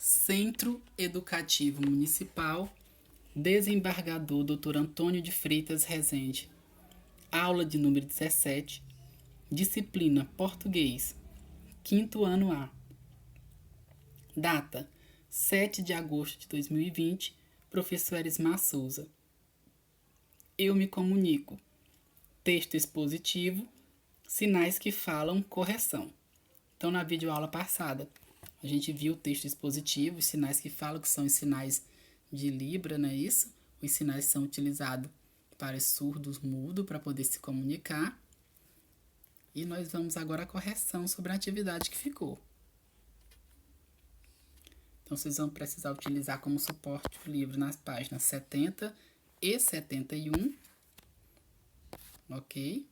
Centro Educativo Municipal, desembargador Dr. Antônio de Freitas Rezende. Aula de número 17, disciplina Português, 5º ano A. Data: 7 de agosto de 2020, professor Erismar Souza. Eu me comunico. Texto expositivo, sinais que falam, correção. Então, na videoaula passada, a gente viu o texto expositivo, os sinais que falam, que são os sinais de Libra, não é isso? Os sinais são utilizados para surdos mudos, para poder se comunicar. E nós vamos agora à correção sobre a atividade que ficou. Então, vocês vão precisar utilizar como suporte o livro nas páginas 70 e 71. Ok?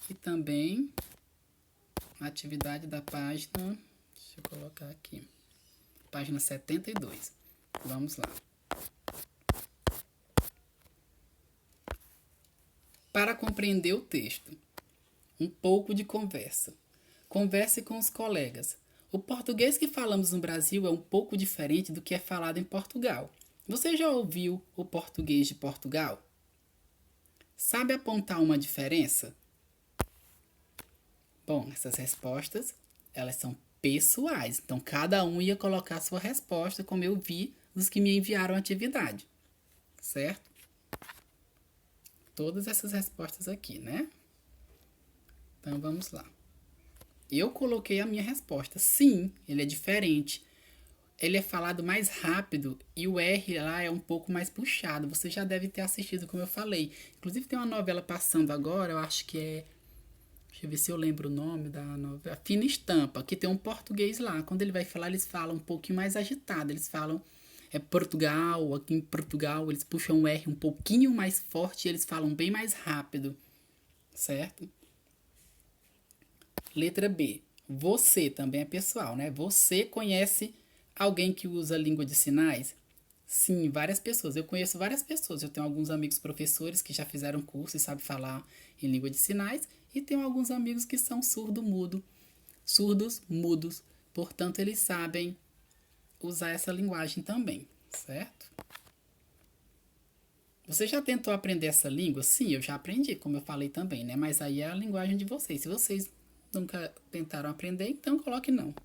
E também a atividade da página, deixa eu colocar aqui, página 72. Vamos lá. Para compreender o texto, um pouco de conversa. Converse com os colegas. O português que falamos no Brasil é um pouco diferente do que é falado em Portugal. Você já ouviu o português de Portugal? Sabe apontar uma diferença? Bom, essas respostas, elas são pessoais. Então, cada um ia colocar a sua resposta, como eu vi dos que me enviaram a atividade. Certo? Todas essas respostas aqui, né? Então, vamos lá. Eu coloquei a minha resposta. Sim, ele é diferente. Ele é falado mais rápido e o R lá é um pouco mais puxado. Você já deve ter assistido, como eu falei. Inclusive, tem uma novela passando agora, eu acho que é... Deixa eu ver se eu lembro o nome da novela. Fina Estampa, que tem um português lá. Quando ele vai falar, eles falam um pouquinho mais agitado. Eles falam Portugal, aqui em Portugal, eles puxam o R um pouquinho mais forte e eles falam bem mais rápido. Certo? Letra B. Você também é pessoal, né? Você conhece alguém que usa língua de sinais? Sim, várias pessoas. Eu conheço várias pessoas. Eu tenho alguns amigos professores que já fizeram curso e sabem falar em língua de sinais. E tenho alguns amigos que são surdos mudos. Portanto, eles sabem usar essa linguagem também, certo? Você já tentou aprender essa língua? Sim, eu já aprendi, como eu falei também, né? Mas aí é a linguagem de vocês. Se vocês nunca tentaram aprender, então coloque não.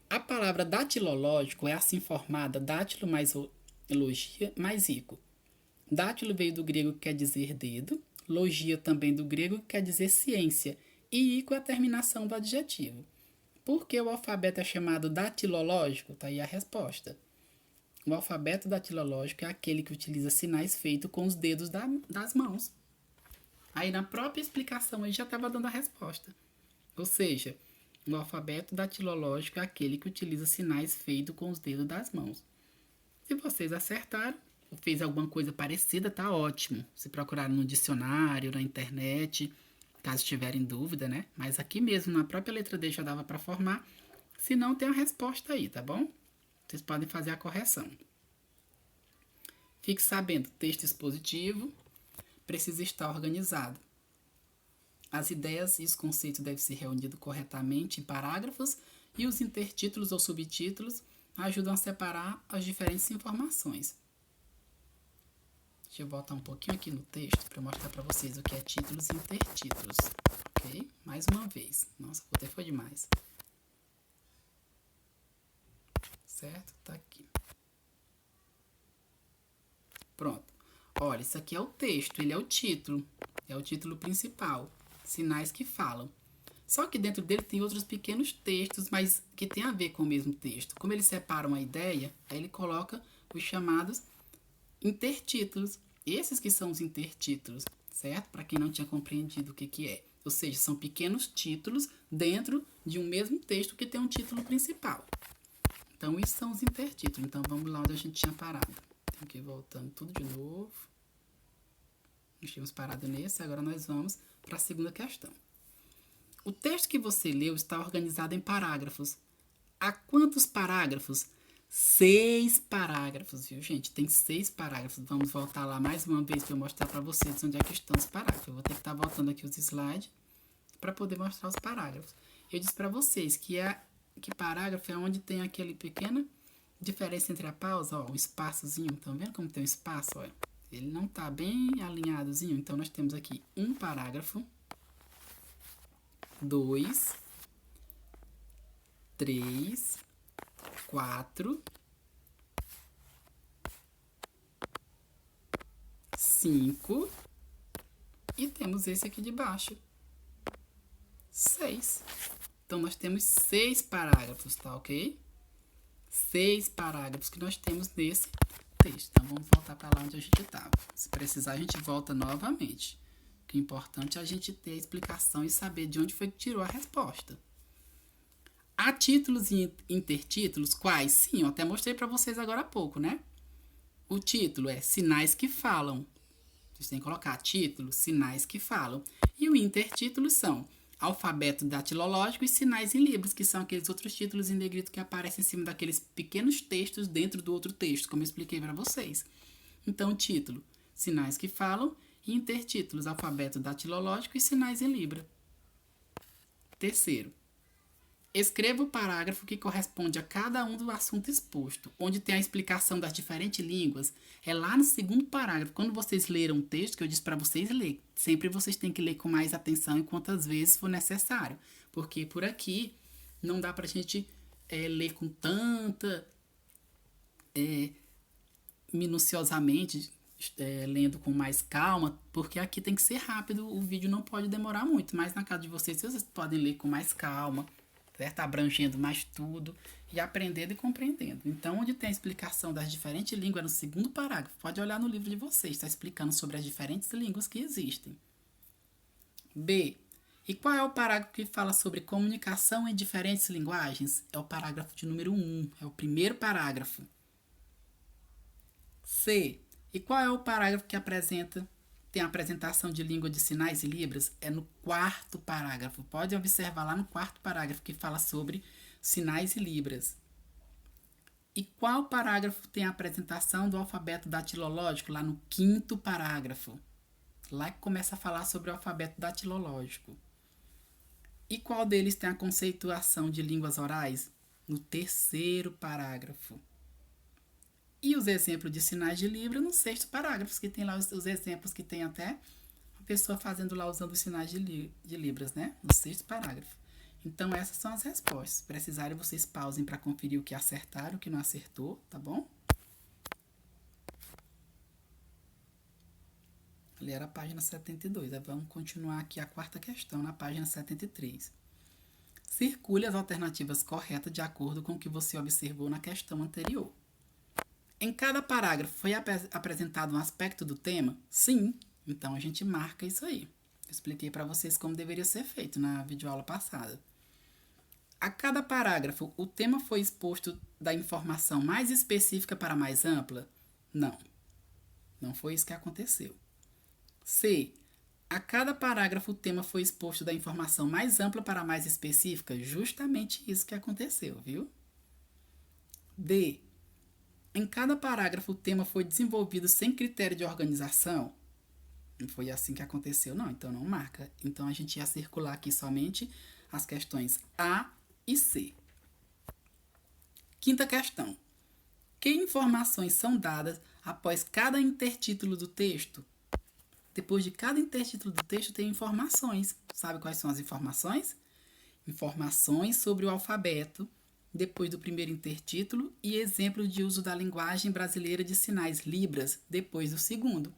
A palavra datilológico é assim formada: dátilo mais logia mais ico. Dátilo veio do grego que quer dizer dedo, logia também do grego que quer dizer ciência, e ico é a terminação do adjetivo. Por que o alfabeto é chamado datilológico? Está aí a resposta. O alfabeto datilológico é aquele que utiliza sinais feitos com os dedos das mãos. Aí na própria explicação ele já estava dando a resposta. Ou seja, o alfabeto datilológico é aquele que utiliza sinais feitos com os dedos das mãos. Se vocês acertaram, ou fez alguma coisa parecida, tá ótimo. Se procuraram no dicionário, na internet, caso tiverem dúvida, né? Mas aqui mesmo, na própria letra D já dava para formar. Se não, tem a resposta aí, tá bom? Vocês podem fazer a correção. Fique sabendo, texto expositivo precisa estar organizado. As ideias e os conceitos devem ser reunidos corretamente em parágrafos e os intertítulos ou subtítulos ajudam a separar as diferentes informações. Deixa eu voltar um pouquinho aqui no texto para mostrar para vocês o que é títulos e intertítulos. Ok? Mais uma vez. Nossa, até foi demais. Certo? Tá aqui. Pronto. Olha, isso aqui é o texto, ele é o título. É o título principal. Sinais que falam. Só que dentro dele tem outros pequenos textos, mas que tem a ver com o mesmo texto. Como eles separam a ideia, aí ele coloca os chamados intertítulos. Esses que são os intertítulos, certo? Para quem não tinha compreendido o que é. Ou seja, são pequenos títulos dentro de um mesmo texto que tem um título principal. Então, isso são os intertítulos. Então, vamos lá onde a gente tinha parado. Tem que ir voltando tudo de novo. Nós tínhamos parado nesse, agora nós vamos para a segunda questão. O texto que você leu está organizado em parágrafos. Há quantos parágrafos? 6 parágrafos, viu, gente? Tem 6 parágrafos. Vamos voltar lá mais uma vez para eu mostrar para vocês onde é que estão os parágrafos. Eu vou ter que estar voltando aqui os slides para poder mostrar os parágrafos. Eu disse para vocês que que parágrafo é onde tem aquele pequena diferença entre a pausa, ó, o espaçozinho. Estão vendo como tem um espaço, ó? Ele não tá bem alinhadozinho. Então, nós temos aqui um parágrafo, 2, 3, 4, 5 e temos esse aqui de baixo, 6. Então, nós temos 6 parágrafos, tá ok? 6 parágrafos que nós temos nesse texto. Então, vamos voltar para lá onde a gente estava. Se precisar, a gente volta novamente. O que é importante é a gente ter a explicação e saber de onde foi que tirou a resposta. Há títulos e intertítulos, quais? Sim, eu até mostrei para vocês agora há pouco, né? O título é Sinais que Falam. Vocês têm que colocar título, sinais que falam. E o intertítulo são alfabeto datilológico e sinais em libras, que são aqueles outros títulos em negrito que aparecem em cima daqueles pequenos textos dentro do outro texto, como eu expliquei para vocês. Então, título, sinais que falam, e intertítulos, alfabeto datilológico e sinais em libra. Terceiro, escreva o parágrafo que corresponde a cada um do assunto exposto, onde tem a explicação das diferentes línguas. É lá no segundo parágrafo. Quando vocês leram um texto, que eu disse para vocês ler, sempre vocês têm que ler com mais atenção e quantas vezes for necessário. Porque por aqui não dá para a gente ler com tanta minuciosamente, lendo com mais calma, porque aqui tem que ser rápido, o vídeo não pode demorar muito. Mas na casa de vocês podem ler com mais calma, certo? Abrangendo mais tudo e aprendendo e compreendendo. Então, onde tem a explicação das diferentes línguas no segundo parágrafo, pode olhar no livro de vocês, está explicando sobre as diferentes línguas que existem. B. E qual é o parágrafo que fala sobre comunicação em diferentes linguagens? É o parágrafo de número 1, é o primeiro parágrafo. C. E qual é o parágrafo que tem a apresentação de língua de sinais e libras? É no quarto parágrafo. Pode observar lá no quarto parágrafo que fala sobre sinais e libras. E qual parágrafo tem a apresentação do alfabeto datilológico? Lá no quinto parágrafo. Lá que começa a falar sobre o alfabeto datilológico. E qual deles tem a conceituação de línguas orais? No terceiro parágrafo. E os exemplos de sinais de Libra no sexto parágrafo, que tem lá os exemplos que tem até a pessoa fazendo lá usando os sinais de Libras, né? No sexto parágrafo. Então, essas são as respostas. Se precisarem, vocês pausem para conferir o que acertaram, o que não acertou, tá bom? Ali era a página 72. Vamos continuar aqui a quarta questão, na página 73. Circule as alternativas corretas de acordo com o que você observou na questão anterior. Em cada parágrafo foi apresentado um aspecto do tema? Sim. Então, a gente marca isso aí. Eu expliquei para vocês como deveria ser feito na videoaula passada. A cada parágrafo, o tema foi exposto da informação mais específica para mais ampla? Não. Não foi isso que aconteceu. C. A cada parágrafo, o tema foi exposto da informação mais ampla para mais específica? Justamente isso que aconteceu, viu? D. Em cada parágrafo, o tema foi desenvolvido sem critério de organização? Não foi assim que aconteceu, não. Então, não marca. Então, a gente ia circular aqui somente as questões A e C. Quinta questão. Que informações são dadas após cada intertítulo do texto? Depois de cada intertítulo do texto, tem informações. Sabe quais são as informações? Informações sobre o alfabeto, depois do primeiro intertítulo, e exemplo de uso da linguagem brasileira de sinais Libras, depois do segundo.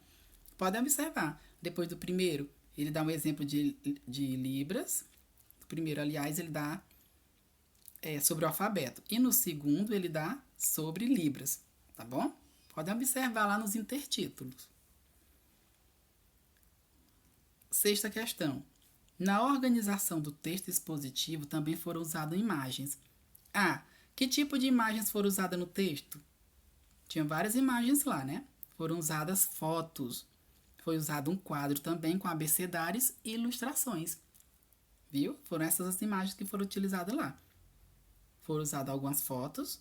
Podem observar, depois do primeiro, ele dá um exemplo de Libras. No primeiro, aliás, ele dá sobre o alfabeto. E no segundo, ele dá sobre Libras, tá bom? Podem observar lá nos intertítulos. Sexta questão. Na organização do texto expositivo também foram usadas imagens. A. Que tipo de imagens foram usadas no texto? Tinha várias imagens lá, né? Foram usadas fotos. Foi usado um quadro também com abecedários e ilustrações. Viu? Foram essas as imagens que foram utilizadas lá. Foram usadas algumas fotos,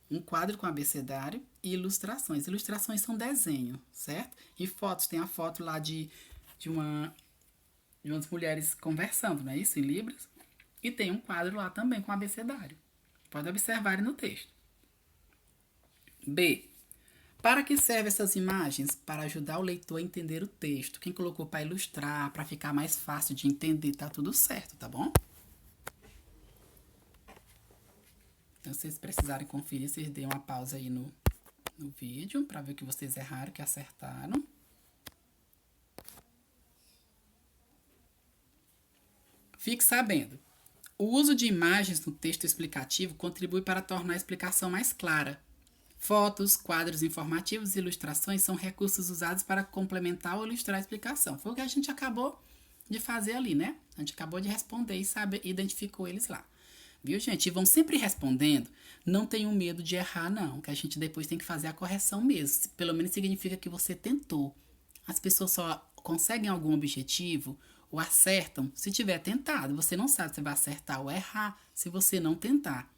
um quadro com abecedário e ilustrações. Ilustrações são desenho, certo? E fotos, tem a foto lá de umas mulheres conversando, não é isso? Em Libras. E tem um quadro lá também com abecedário. Pode observar no texto. B. Para que servem essas imagens? Para ajudar o leitor a entender o texto. Quem colocou para ilustrar, para ficar mais fácil de entender, tá tudo certo, tá bom? Então, se vocês precisarem conferir, vocês deem uma pausa aí no vídeo para ver o que vocês erraram, o que acertaram. Fique sabendo, o uso de imagens no texto explicativo contribui para tornar a explicação mais clara. Fotos, quadros informativos e ilustrações são recursos usados para complementar ou ilustrar a explicação. Foi o que a gente acabou de fazer ali, né? A gente acabou de responder e identificou eles lá. Viu, gente? E vão sempre respondendo. Não tenham medo de errar, não. Que a gente depois tem que fazer a correção mesmo. Pelo menos significa que você tentou. As pessoas só conseguem algum objetivo ou acertam se tiver tentado. Você não sabe se vai acertar ou errar se você não tentar.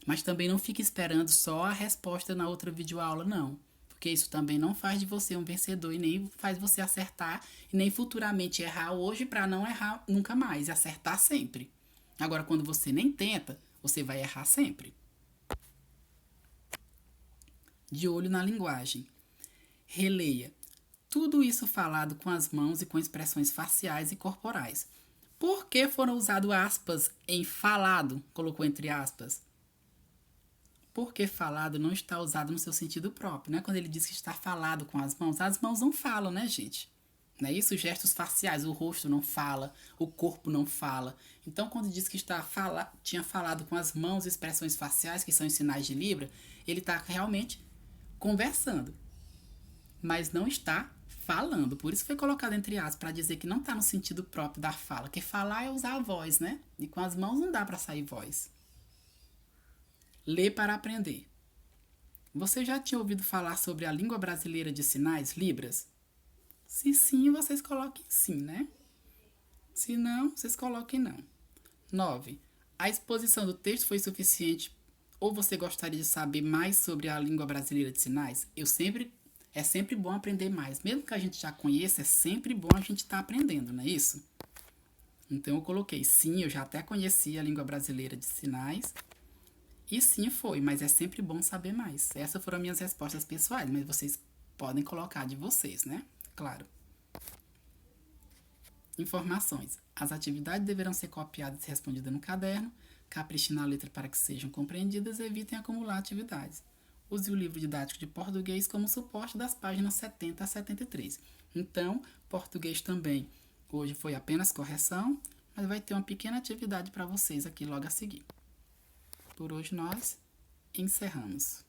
Mas também não fique esperando só a resposta na outra videoaula, não. Porque isso também não faz de você um vencedor e nem faz você acertar e nem futuramente errar hoje para não errar nunca mais e acertar sempre. Agora, quando você nem tenta, você vai errar sempre. De olho na linguagem. Releia. Tudo isso falado com as mãos e com expressões faciais e corporais. Por que foram usadas aspas em falado? Colocou entre aspas. Porque falado não está usado no seu sentido próprio, né? Quando ele diz que está falado com as mãos não falam, né, gente? Não é isso? Os gestos faciais, o rosto não fala, o corpo não fala. Então, quando diz que tinha falado com as mãos e expressões faciais, que são os sinais de Libra, ele está realmente conversando, mas não está falando. Por isso foi colocado entre aspas, para dizer que não está no sentido próprio da fala, que falar é usar a voz, né? E com as mãos não dá para sair voz. Ler para aprender. Você já tinha ouvido falar sobre a língua brasileira de sinais, Libras? Se sim, vocês coloquem sim, né? Se não, vocês coloquem não. 9. A exposição do texto foi suficiente ou você gostaria de saber mais sobre a língua brasileira de sinais? É sempre bom aprender mais. Mesmo que a gente já conheça, é sempre bom a gente estar aprendendo, não é isso? Então eu coloquei sim, eu já até conhecia a língua brasileira de sinais. E sim foi, mas é sempre bom saber mais. Essas foram minhas respostas pessoais, mas vocês podem colocar de vocês, né? Claro. Informações. As atividades deverão ser copiadas e respondidas no caderno. Capriche na letra para que sejam compreendidas e evitem acumular atividades. Use o livro didático de português como suporte das páginas 70 a 73. Então, português também. Hoje foi apenas correção, mas vai ter uma pequena atividade para vocês aqui logo a seguir. Por hoje nós encerramos.